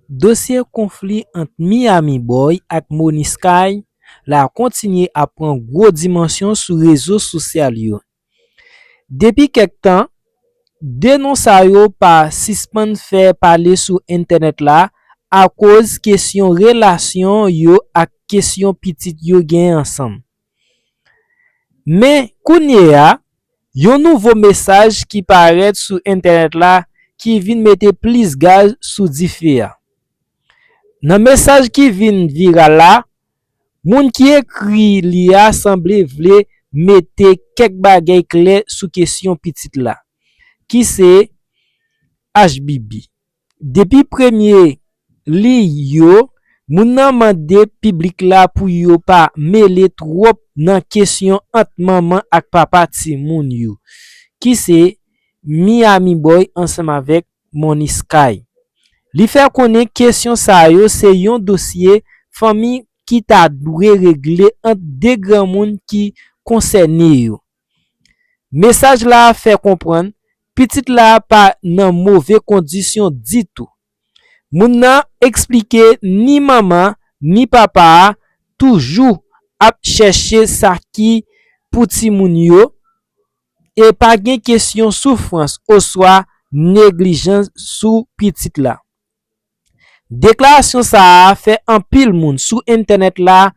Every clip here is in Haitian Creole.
Dossier conflit entre Miami Boy ak Money Sky la kontinye a pran gros dimensyon sou rezo sosyal yo. Depi kek tan, denonsa yo pa sispan fè pale sou internet la a koz kesyon relasyon yo ak kesyon pitit yo gen ansam. Men kounye ya, yon nouvo mesaj ki paret sou internet la ki vin mette plis gaz sou di fe ya. Nan mesaj ki vin viral la, moun ki ekri li a semble vle mette kek bagay kle sou kesyon pitit la, ki se HBB. Depi premye li yo, moun nan mande publik la pou yo pa mele trop nan kesyon ant maman ak papa ti moun yo, ki se Miami Boy ansem avek Money Sky. Li fè konen kesyon sa yo se yon dosye fami ki ta dwe regle ant de gran moun ki konserne yo. Mesaj la fè kompran, pitit la pa nan mouve kondisyon ditou. Moun nan explike ni maman ni papa toujou ap chèche sa ki pou ti moun yo e pa gen kesyon soufrans ou swa neglijans sou pitit la. Deklarasyon sa a fè an pil moun sou internet la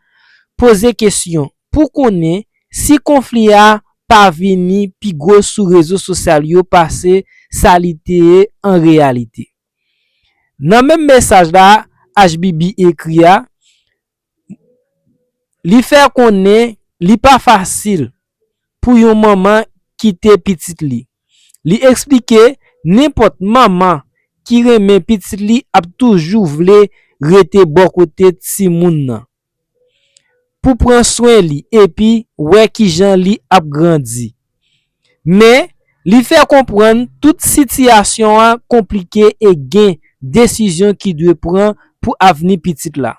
pose kesyon pou konen si konflik a pa vini pi gros sou rezo sosyal yo pase salite en realite. Nan men mesaj la HBB ekri ya, li fè konen li pa fasil pou yon maman kite pitit li. Li explike n'importe maman ki reme pitit li ap toujou vle rete bokote ti moun nan. Pou pran soin li epi wè ki jan li ap grandi. Men, li fè kompran tout sityasyon an komplike e gen desisyon ki dwe pran pou avni pitit la.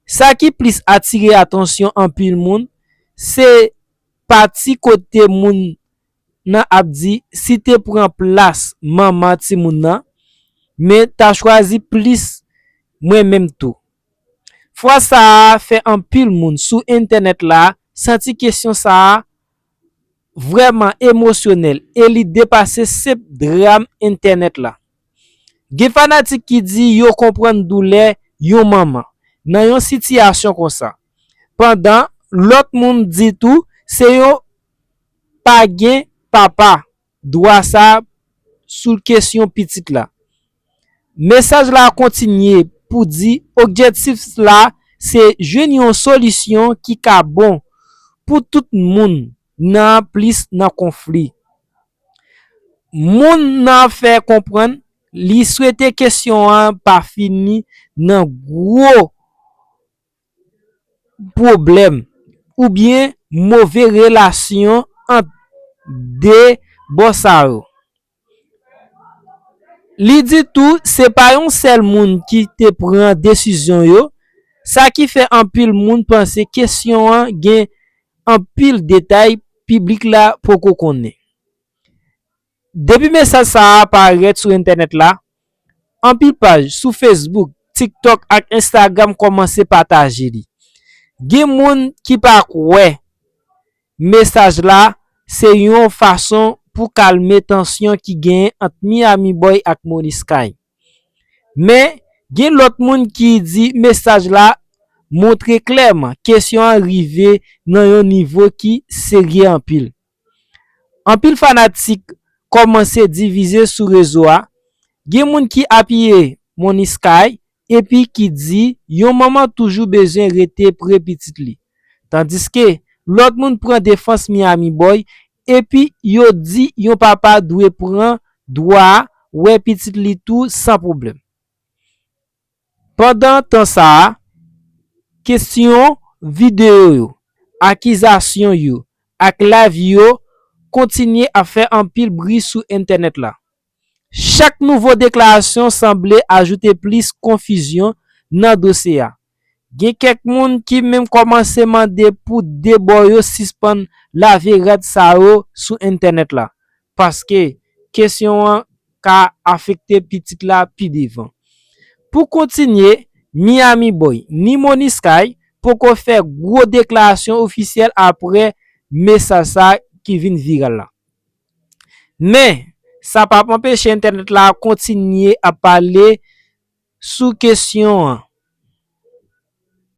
Sa ki plis atire atensyon an pil moun, se pati kote moun nan ap di si te pran plas maman ti moun nan, men ta chwazi plis mwen menm tou. Fwa sa a fè an pil moun sou internet la, santi kesyon sa a vreman emosyonel e li depase sep dram internet la. Ge fanatik ki di yo kompran doule yon maman nan yon sityasyon kon sa. Pendan, lot moun di tou se yo pa gen papa dwa sa sou kesyon pitit la. Mesaj la kontinye pou di objektif la se jwen yon solisyon ki ka bon pou tout moun nan plis nan konflik. Moun nan fè kompran li souete kesyon an pa fini nan gro problem ou bien mouve relasyon ant de bosaro. Li di tou, se pa yon sel moun ki te pran desisyon yo, sa ki fe an pil moun panse kesyon an gen an pil detay publik la pou ko konen. Depi mesaj sa aparet sou internet la, an pil page sou Facebook, TikTok ak Instagram komanse pataje li. Gen moun ki pa kwe, mesaj la se yon fason pou kalme tansyon ki gen ant Miami Boy ak Money Sky. Men, gen lot moun ki di mesaj la montre klerman kesyon arrive nan yon nivou ki serye an pil. An pil fanatik komanse divize sou rezo a, gen moun ki apye Money Sky epi ki di yon maman toujou bezen rete pre pitit li. Tandis ke lot moun pran defans Miami Boy epi yo di yon papa dwe pran dwa wè pitit li tou san problem. Pendan tan sa, kesyon video yo, akizasyon yo, ak live yo, kontinye a fè an pil bris sou internet la. Chak nouvo deklarasyon semble ajoute plis konfisyon nan dosya. Gen kek moun ki menm komanse mande pou deboyo sispan la verat sa yo sou internet la. Paske kesyon an ka afekte pitit la pi devan. Pour continuer, Miami Boy ni Money Sky pour qu'on fait gros déclaration officielle après message ça qui vient viral là. Mais ça pas empêcher internet là continuer à parler sous question